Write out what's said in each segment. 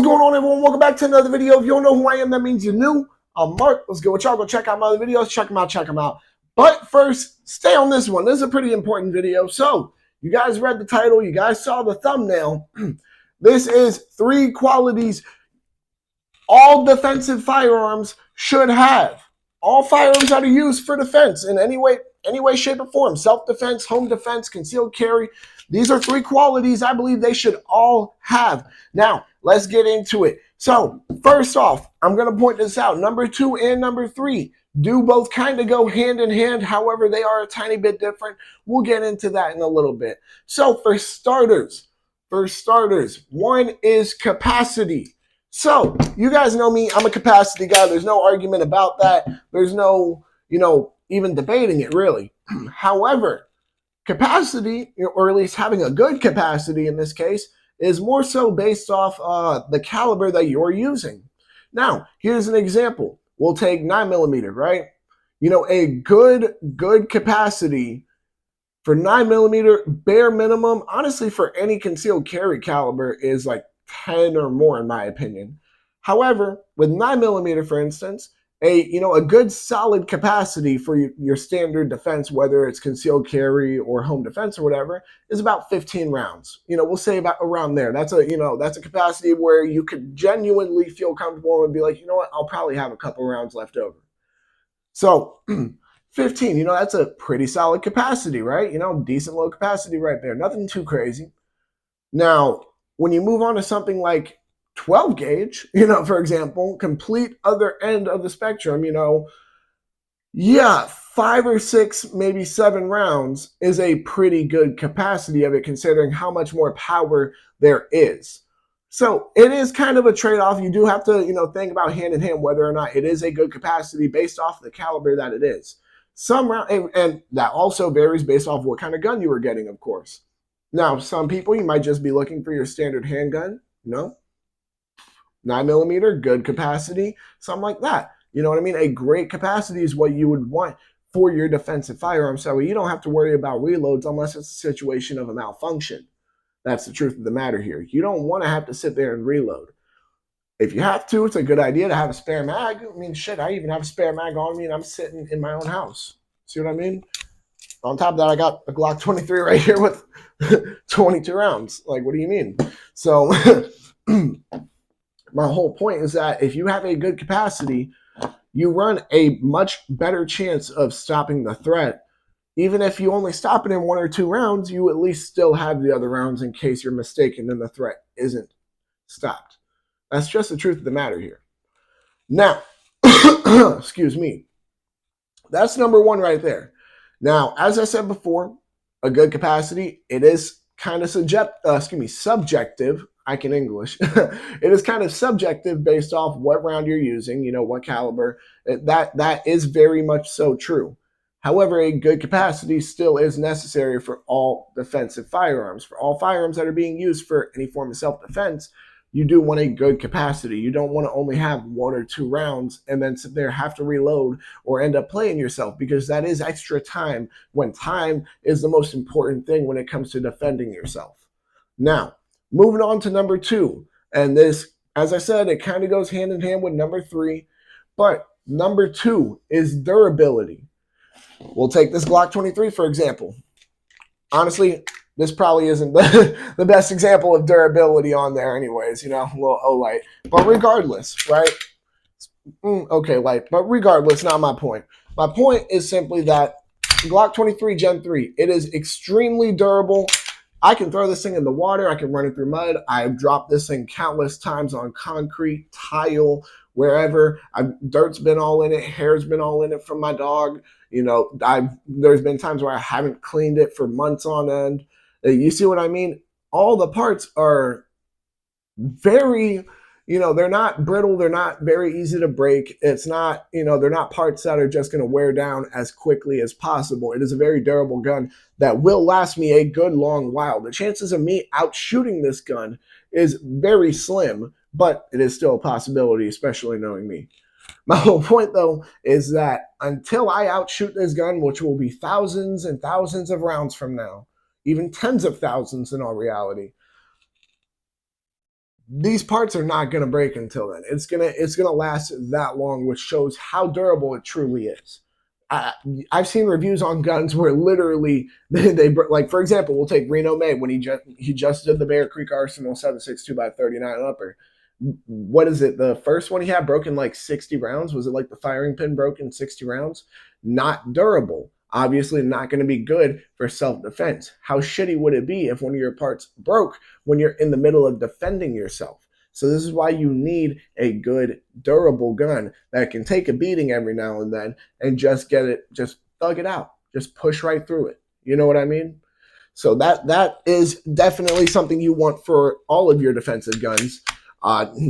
going on, everyone? Welcome back to another video. If you don't know who I am, that means you're new. I'm Mark. Let's go with y'all. Go check out my other videos. Check them out. But first, stay on this one. This is a pretty important video. So, you guys read the title. You guys saw the thumbnail. This is 3 qualities all defensive firearms should have. All firearms that are used for defense in any way, shape, or form. Self-defense, home defense, concealed carry. These are 3 qualities I believe they should all have. Now, let's get into it. So, first off, I'm going to point this out. Number 2 and number 3 do both kind of go hand in hand. However, they are a tiny bit different. We'll get into that in a little bit. So, for starters, one is capacity. So, you guys know me. I'm a capacity guy. There's no argument about that. There's no, even debating it, really. However, capacity, or at least having a good capacity in this case, is more so based off the caliber that you're using. Now, here's an example. We'll take 9mm, right? A good capacity for 9mm, bare minimum, honestly, for any concealed carry caliber is like 10 or more, in my opinion. However, with 9mm, for instance, a good solid capacity for your standard defense, whether it's concealed carry or home defense or whatever, is about 15 rounds. We'll say about around there. That's a capacity where you could genuinely feel comfortable and be like, you know what, I'll probably have a couple rounds left over. So 15, that's a pretty solid capacity, right? Decent low capacity right there. Nothing too crazy. Now, when you move on to something like 12 gauge, for example, complete other end of the spectrum, 5 or 6, maybe 7 rounds is a pretty good capacity of it, considering how much more power there is. So it is kind of a trade-off. You do have to, think about hand in hand whether or not it is a good capacity based off the caliber that it is. Some round, and that also varies based off what kind of gun you were getting, of course. Now, some people, you might just be looking for your standard handgun, 9mm, good capacity, something like that. You know what I mean? A great capacity is what you would want for your defensive firearm. So you don't have to worry about reloads unless it's a situation of a malfunction. That's the truth of the matter here. You don't want to have to sit there and reload. If you have to, it's a good idea to have a spare mag. I mean, shit, I even have a spare mag on me and I'm sitting in my own house. See what I mean? On top of that, I got a Glock 23 right here with 22 rounds. Like, what do you mean? So my whole point is that if you have a good capacity, you run a much better chance of stopping the threat. Even if you only stop it in 1 or 2 rounds, you at least still have the other rounds in case you're mistaken and the threat isn't stopped. That's just the truth of the matter here. Now, excuse me. That's number 1 right there. Now, as I said before, a good capacity, it is kind of subjective. I can English. It is kind of subjective based off what round you're using, what caliber. That is very much so true. However, a good capacity still is necessary for all defensive firearms. For all firearms that are being used for any form of self-defense, you do want a good capacity. You don't want to only have 1 or 2 rounds and then sit there, have to reload, or end up playing yourself, because that is extra time, when time is the most important thing when it comes to defending yourself. Now, moving on to number 2, and this, as I said, it kind of goes hand in hand with number 3, but number 2 is durability. We'll take this Glock 23, for example. Honestly, this probably isn't the best example of durability on there anyways, a little O-light. But regardless, right? Okay, light. But regardless, not my point. My point is simply that Glock 23 Gen 3, it is extremely durable. I can throw this thing in the water. I can run it through mud. I've dropped this thing countless times on concrete, tile, wherever. Dirt's been all in it. Hair's been all in it from my dog. There's been times where I haven't cleaned it for months on end. You see what I mean? All the parts are very, they're not brittle. They're not very easy to break. It's not, they're not parts that are just going to wear down as quickly as possible. It is a very durable gun that will last me a good long while. The chances of me outshooting this gun is very slim, but it is still a possibility, especially knowing me. My whole point, though, is that until I outshoot this gun, which will be thousands and thousands of rounds from now, even tens of thousands in all reality, these parts are not going to break until then. It's gonna last that long, which shows how durable it truly is. I, I've seen reviews on guns where literally they like, for example, we'll take Reno May when he just did the Bear Creek Arsenal 7.62 by 39 upper. What is it? The first one he had broke in like 60 rounds. Was it like the firing pin broke in 60 rounds? Not durable. Obviously, not going to be good for self defense. How shitty would it be if one of your parts broke when you're in the middle of defending yourself? So, this is why you need a good, durable gun that can take a beating every now and then and just just thug it out, just push right through it. You know what I mean? So that is definitely something you want for all of your defensive guns.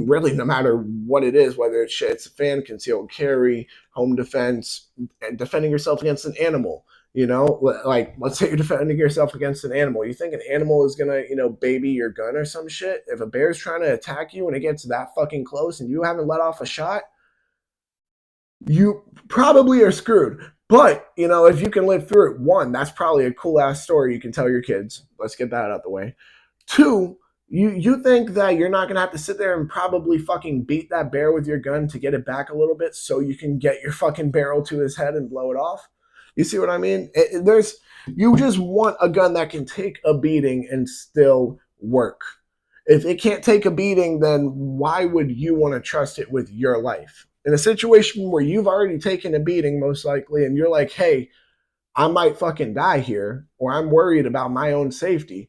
Really, no matter what it is, whether it's a fan, concealed carry, home defense, and defending yourself against an animal. You know, like let's say you're defending yourself against an animal. You think an animal is gonna, baby your gun or some shit? If a bear's trying to attack you and it gets that fucking close and you haven't let off a shot, you probably are screwed. But, if you can live through it, one, that's probably a cool ass story you can tell your kids. Let's get that out the way. Two, you think that you're not gonna have to sit there and probably fucking beat that bear with your gun to get it back a little bit so you can get your fucking barrel to his head and blow it off? You see what I mean? You just want a gun that can take a beating and still work. If it can't take a beating, then why would you want to trust it with your life? In a situation where you've already taken a beating, most likely, and you're like, hey, I might fucking die here, or I'm worried about my own safety.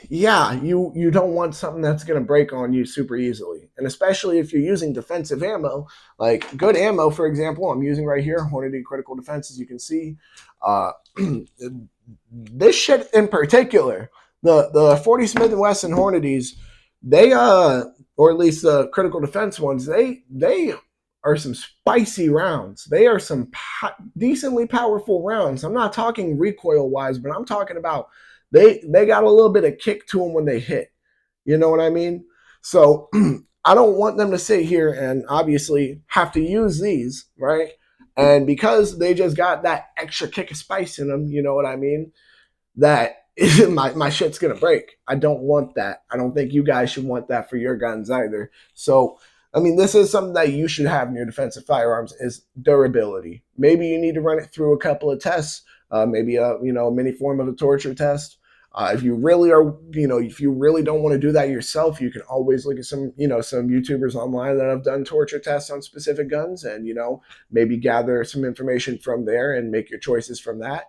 Yeah, you don't want something that's going to break on you super easily. And especially if you're using defensive ammo, like good ammo, for example, I'm using right here, Hornady Critical Defense, as you can see. This shit in particular, the 40 Smith & Wesson Hornadies, they or at least the Critical Defense ones, they are some spicy rounds. They are some decently powerful rounds. I'm not talking recoil wise, but I'm talking about they got a little bit of kick to them when they hit. You know what I mean? So I don't want them to sit here and obviously have to use these, right? And because they just got that extra kick of spice in them, you know what I mean? That my shit's gonna break. I don't want that. I don't think you guys should want that for your guns either. So I mean, this is something that you should have in your defensive firearms is durability. Maybe you need to run it through a couple of tests, maybe a mini form of a torture test. If you really are, if you really don't want to do that yourself, you can always look at some YouTubers online that have done torture tests on specific guns, and maybe gather some information from there and make your choices from that.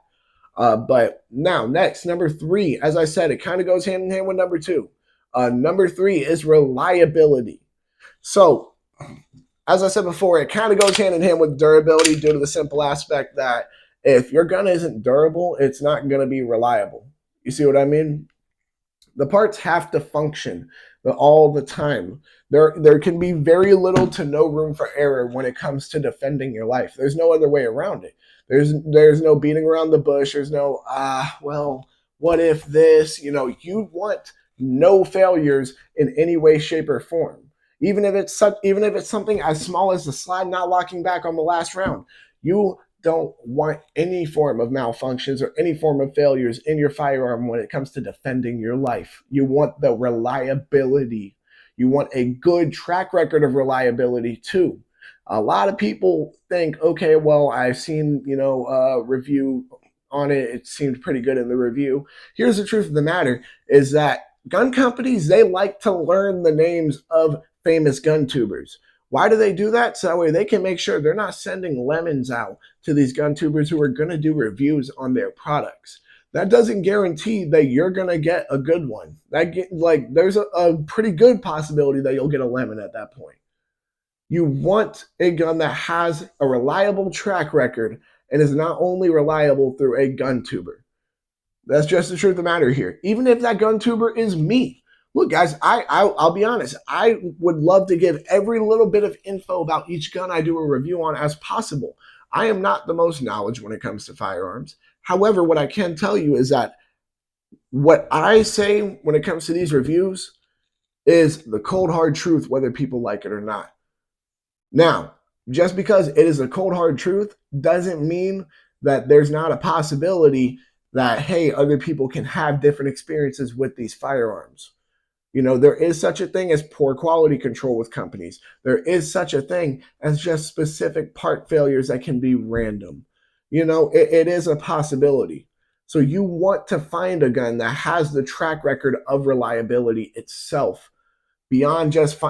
But now, next, number 3, as I said, it kind of goes hand in hand with number 2. Number 3 is reliability. So, as I said before, it kind of goes hand in hand with durability due to the simple aspect that if your gun isn't durable, it's not going to be reliable. You see what I mean? The parts have to function all the time. There can be very little to no room for error when it comes to defending your life. There's no other way around it. There's no beating around the bush. There's no well, what if this? You want no failures in any way, shape, or form. Even if it's something as small as the slide not locking back on the last round, you don't want any form of malfunctions or any form of failures in your firearm when it comes to defending your life. You want the reliability. You want a good track record of reliability too. A lot of people think, okay, well, I've seen, a review on it. It seemed pretty good in the review. Here's the truth of the matter is that gun companies, they like to learn the names of famous gun tubers. Why do they do that? So that way they can make sure they're not sending lemons out to these gun tubers who are going to do reviews on their products. That doesn't guarantee that you're going to get a good one. There's a pretty good possibility that you'll get a lemon at that point. You want a gun that has a reliable track record and is not only reliable through a gun tuber. That's just the truth of the matter here. Even if that gun tuber is me. Look, guys, I'll be honest. I would love to give every little bit of info about each gun I do a review on as possible. I am not the most knowledgeable when it comes to firearms. However, what I can tell you is that what I say when it comes to these reviews is the cold, hard truth, whether people like it or not. Now, just because it is a cold, hard truth doesn't mean that there's not a possibility that, hey, other people can have different experiences with these firearms. You know, there is such a thing as poor quality control with companies. There is such a thing as just specific part failures that can be random. You know, it is a possibility. So you want to find a gun that has the track record of reliability itself beyond just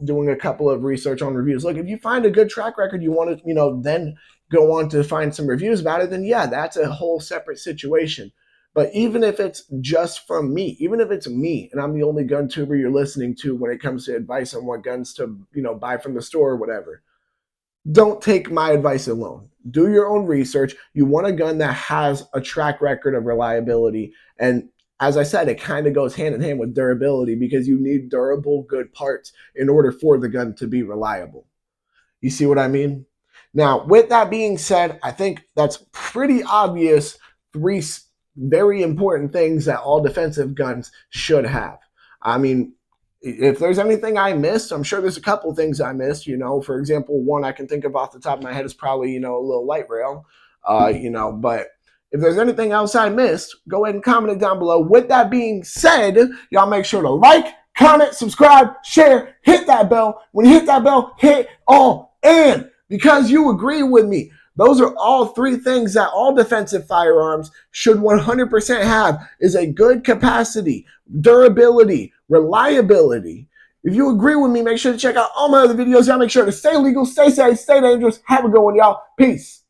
doing a couple of research on reviews. Look, if you find a good track record, you want to then go on to find some reviews about it, then yeah, that's a whole separate situation. But even if it's just from me, even if it's me and I'm the only gun tuber you're listening to when it comes to advice on what guns to buy from the store or whatever, don't take my advice alone. Do your own research. You want a gun that has a track record of reliability. And as I said, it kind of goes hand in hand with durability because you need durable, good parts in order for the gun to be reliable. You see what I mean? Now, with that being said, I think that's pretty obvious. Three very important things that all defensive guns should have. I mean, if there's anything I missed, I'm sure there's a couple things I missed. For example, one I can think of off the top of my head is probably, a little light rail. But if there's anything else I missed, go ahead and comment it down below. With that being said, y'all make sure to like, comment, subscribe, share, hit that bell. When you hit that bell, hit all. And because you agree with me, those are all three things that all defensive firearms should 100% have: is a good capacity, durability, reliability. If you agree with me, make sure to check out all my other videos. Y'all make sure to stay legal, stay safe, stay dangerous. Have a good one, y'all. Peace.